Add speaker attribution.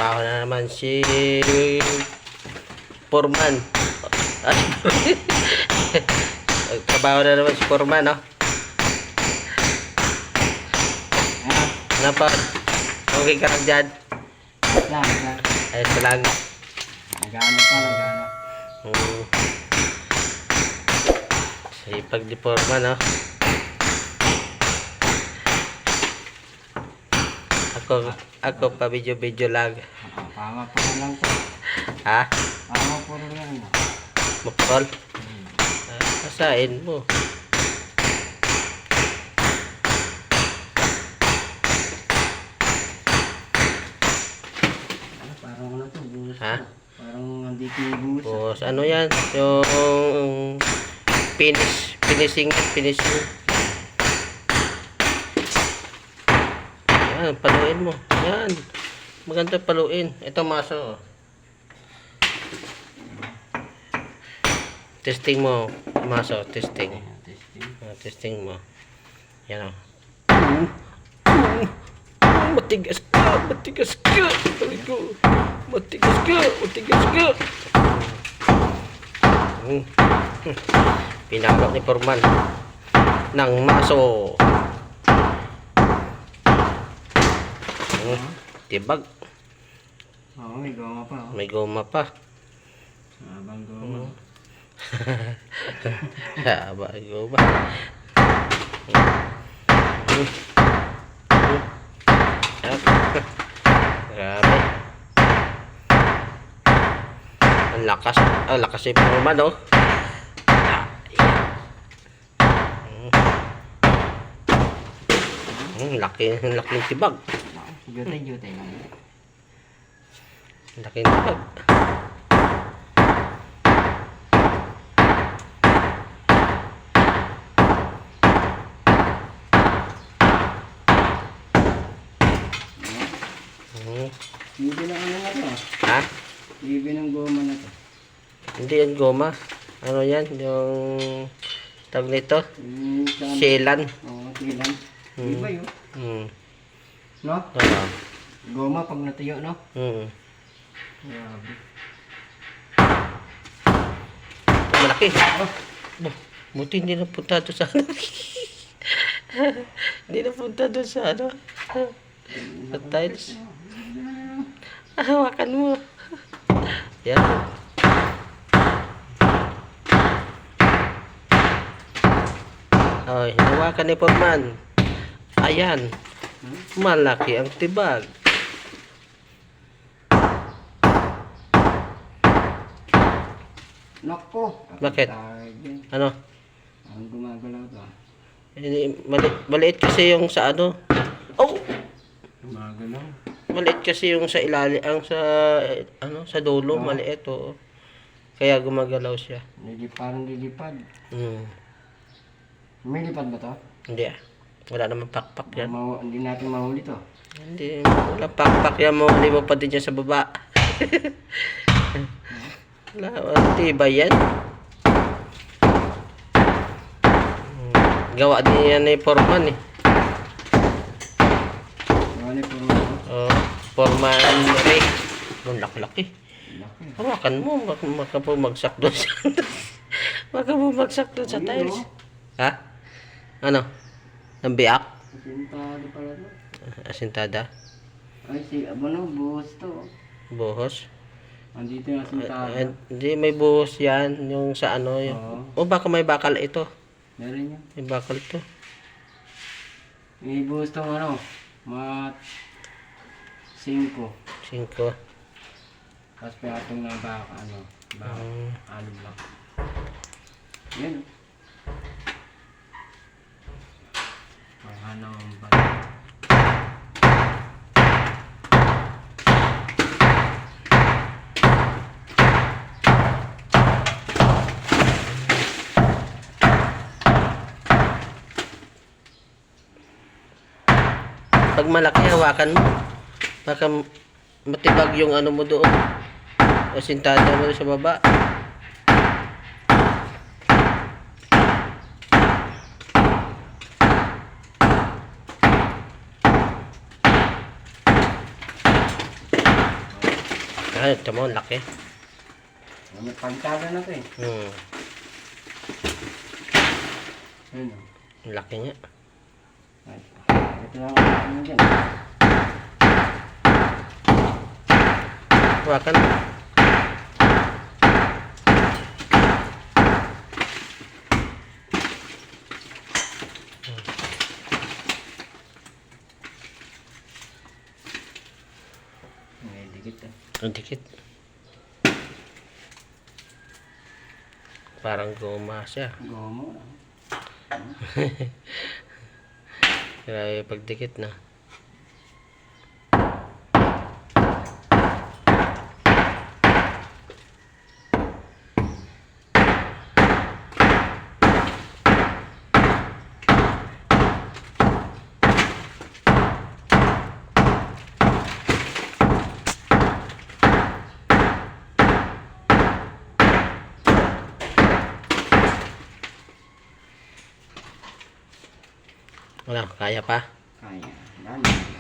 Speaker 1: Trabaho na naman si Foreman. Ay, trabaho na naman si Foreman, no? Ano pa? Okay ka lang dyan?
Speaker 2: Lang.
Speaker 1: Ayos ka lang.
Speaker 2: Nagano.
Speaker 1: Sipag ni Foreman, no? Ako pa video lang.
Speaker 2: Pama po lang to.
Speaker 1: Ha?
Speaker 2: Pama po lang.
Speaker 1: Mapol? Asain mo.
Speaker 2: Parang ano to, buhos.
Speaker 1: Ha?
Speaker 2: Parang hindi ko buhos.
Speaker 1: Boss, ano yan? Yung finishing. Yan, paluin mo. Yan. Maganda paluin. Ito maso. Testing mo. Maso, testing. Testing mo. Yan o. Matigas ka. Sabi ko. Matigas ka. Pinawak ni Foreman ng maso. Tibag.
Speaker 2: Oo, may goma pa.
Speaker 1: May goma pa.
Speaker 2: Abang goma.
Speaker 1: Haba goma. Grabe. Ang lakas. Ang lakas ni Foreman, oh. Laking tibag.
Speaker 2: Jutay lang.
Speaker 1: Laking tibag.
Speaker 2: Libre ng ano na to.
Speaker 1: Ha?
Speaker 2: Libre ng goma na to.
Speaker 1: Hindi yan goma. Ano yan? Yung tawag nito? Sealan.
Speaker 2: Oo, sealan. Iba yun. No?
Speaker 1: Oo.
Speaker 2: Goma pag natuyo, no?
Speaker 1: Grabe. Malaki. Buti hindi napunta doon sa ano. Hindi napunta doon sa ano. Sa tiles. Hawakan mo. Yan. Ay, hawakan ni Foreman. Ayan. Malaki ang tibag.
Speaker 2: Nako.
Speaker 1: Bakit? Ano?
Speaker 2: Ang gumagalaw to.
Speaker 1: Maliit kasi yung sa ano. Oh!
Speaker 2: Gumagalaw.
Speaker 1: Maliit kasi yung sa ilalim, ang sa ano, sa dulo, maliit, oo. Kaya gumagalaw siya.
Speaker 2: Parang lilipad. May lipad ba to?
Speaker 1: Hindi ah. Wala naman pakpak yan.
Speaker 2: Hindi natin mahuli to.
Speaker 1: Hindi, wala pakpak yan mo. Hindi mo pa din yan sa baba. Wala, tibay yan. Gawa din yan ni Foreman eh.
Speaker 2: Gawa ni Foreman.
Speaker 1: Foreman Ray. Ang laki-laki.
Speaker 2: Laki.
Speaker 1: Hawakan mo, baka bumagsak doon sa baka bumagsak doon sa tiles. Ha? Ano? Nambiak?
Speaker 2: Asintado pala to.
Speaker 1: Asintada?
Speaker 2: Ay, buhos to.
Speaker 1: Buhos?
Speaker 2: Andito yung asintado.
Speaker 1: Hindi, may buhos yan. Yung sa ano. Yung, baka may bakal ito.
Speaker 2: Meron yan.
Speaker 1: May bakal ito.
Speaker 2: May buhos tong ano. Mga 5.
Speaker 1: 5.
Speaker 2: Tapos pinatong na baka ano. Baka alum lang. Yan. Ano ang bata.
Speaker 1: Pag malaki, hawakan mo. Baka matibag yung ano mo doon. Asintada mo sa baba. Ay, ito mo, laki.
Speaker 2: May pagkada na ito eh. Ayun o.
Speaker 1: Ang laki niya.
Speaker 2: Ay, ito lang ang ano dyan.
Speaker 1: Hawakan mo.
Speaker 2: May dikit eh.
Speaker 1: Ang dikit. Parang goma siya.
Speaker 2: Gomo.
Speaker 1: Kaya pagdikit na. Wala, kaya pa.
Speaker 2: Kaya. Dami.